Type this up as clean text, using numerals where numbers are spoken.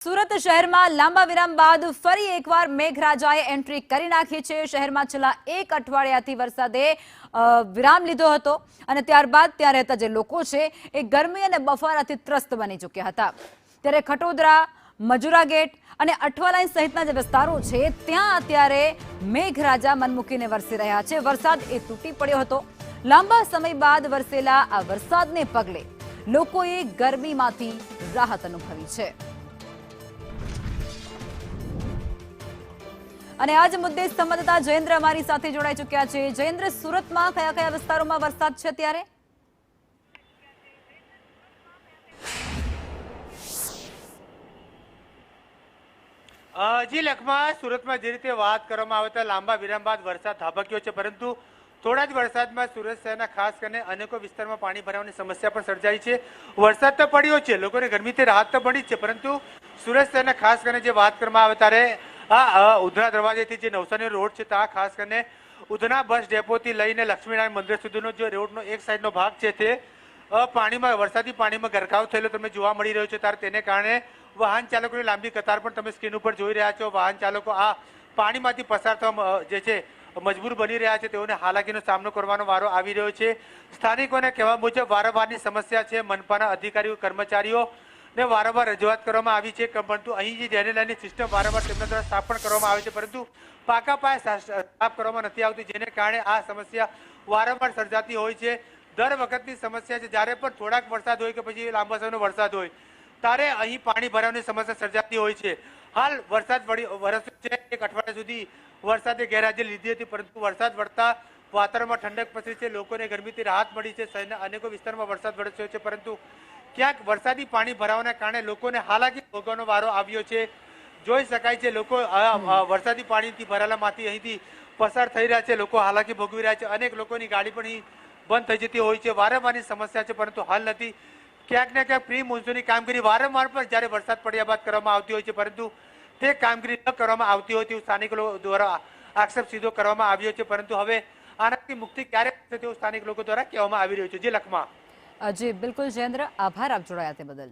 સુરત શહેરમાં લાંબા વિરામ બાદ ફરી એકવાર મેઘરાજાએ એન્ટ્રી કરી નાખી છે। શહેરમાં છેલ્લા એક અઠવાડિયાથી વરસાદે વિરામ લીધો હતો અને ત્યારબાદ ત્યાં રહેતા જે લોકો છે એ ગરમી અને બફારાથી ત્રસ્ત બની ચૂક્યા હતા। ત્યારે ખટોદરા, મજુરા ગેટ અને અઠવા લાઈન સહિતના જે વિસ્તારો છે ત્યાં અત્યારે મેઘરાજા મન મૂકીને વરસી રહ્યા છે। વરસાદ એ તૂટી પડ્યો હતો। લાંબા સમય બાદ વરસેલા આ વરસાદને પગલે લોકોએ ગરમીમાંથી રાહત અનુભવી છે। અને આજ મુદ્દે સંવાદદાતા જયેન્દ્ર અમારી સાથે જોડાઈ ચૂક્યા છે। જયેન્દ્ર, સુરતમાં કયા કયા વિસ્તારોમાં વરસાદ છે ત્યારે? જી લખમાં, સુરતમાં જે રીતે વાત કરવામાં આવે તો લાંબા વિરામ બાદ વરસાદ ધાબક્યો છે, પરંતુ થોડા જ વરસાદમાં સુરત શહેરના ખાસ કરીને અનેકો વિસ્તારમાં પાણી ભરાવાની સમસ્યા પણ સર્જાઈ છે। વરસાદ તો પડ્યો છે, લોકોને ગરમીથી રાહત તો મળી જ છે, પરંતુ સુરત શહેરના ખાસ કરીને જે વાત કરવામાં આવે ત્યારે ઉધના દરવાજેથી જે નવસારી રોડ છે ત્યાં ખાસ કરીને ઉધના બસ ડેપોથી લઈને લક્ષ્મીનારાયણ મંદિર સુધીનો જે રોડનો એક સાઈડનો ભાગ છે તે પાણીમાં વરસાદી પાણીમાં ગરકાવ થયેલો તમને જોવા મળી રહ્યો છે। ત્યારે તેને કારણે વાહન ચાલકોની લાંબી કતાર પણ તમે સ્ક્રીન ઉપર જોઈ રહ્યા છો। વાહન ચાલકો આ પાણીમાંથી પસાર થવા જે છે મજબૂર બની રહ્યા છે, તેઓને હાલાકીનો સામનો કરવાનો વારો આવી રહ્યો છે। સ્થાનિકોને કહેવા મુજબ વારંવારની સમસ્યા છે। મનપાના અધિકારીઓ, કર્મચારીઓ ને વારંવાર રજૂઆત કરવામાં આવી છે, પરંતુ અહીં જે ડ્રેનેજ સિસ્ટમ વારંવાર તેમના દ્વારા સાફ પણ કરવામાં આવે છે, પરંતુ પાકા પાયે સાફ કરવામાં નથી આવતી, જેને કારણે આ સમસ્યા વારંવાર સર્જાતી હોય છે। દર વખતની સમસ્યા છે, જ્યારે પણ થોડાક વરસાદ હોય કે પછી લાંબા સમયનો વરસાદ હોય ત્યારે અહીં પાણી ભરાવાની સમસ્યા સર્જાતી હોય છે। હાલ વરસાદ વરસ્યો છે, એક અઠવાડિયા સુધી વરસાદે ગેરહાજરી લીધી હતી, પરંતુ વરસાદ વળતા વાતાવરણમાં ઠંડક પસરી છે, લોકોને ગરમીથી રાહત મળી છે। શહેરના અનેકો વિસ્તારમાં વરસાદ વરસ્યો છે, પરંતુ ક્યાંક વરસાદી પાણી ભરાવાના કારણે લોકોને હાલાકી ભોગવવાનો વારો આવ્યો છે। જોઈ શકાય છે લોકો વરસાદી પાણીથી ભરાયેલામાંથી અહીંથી પસાર થઈ રહ્યા છે, લોકો હાલાકી ભોગવી રહ્યા છે। અનેક લોકોની ગાડી પણ અહીં બંધ થઈ જતી હોય છે। વારંવારની સમસ્યા છે, પરંતુ હાલ નથી। ક્યાંક ને ક્યાંક પ્રી મોન્સૂનની કામગીરી વારંવાર પણ જ્યારે વરસાદ પડ્યા બાદ કરવામાં આવતી હોય છે, પરંતુ તે કામગીરી ન કરવામાં આવતી હોય તેવું સ્થાનિક લોકો દ્વારા આક્ષેપ સીધો કરવામાં આવ્યો છે, પરંતુ હવે આનાથી મુક્તિ ક્યારે થશે તેવું સ્થાનિક લોકો દ્વારા કહેવામાં આવી રહ્યું છે। જે લખમાં જી બિલકુલ જયેન્દ્ર, આભાર આપ જોડાયા તે બદલ।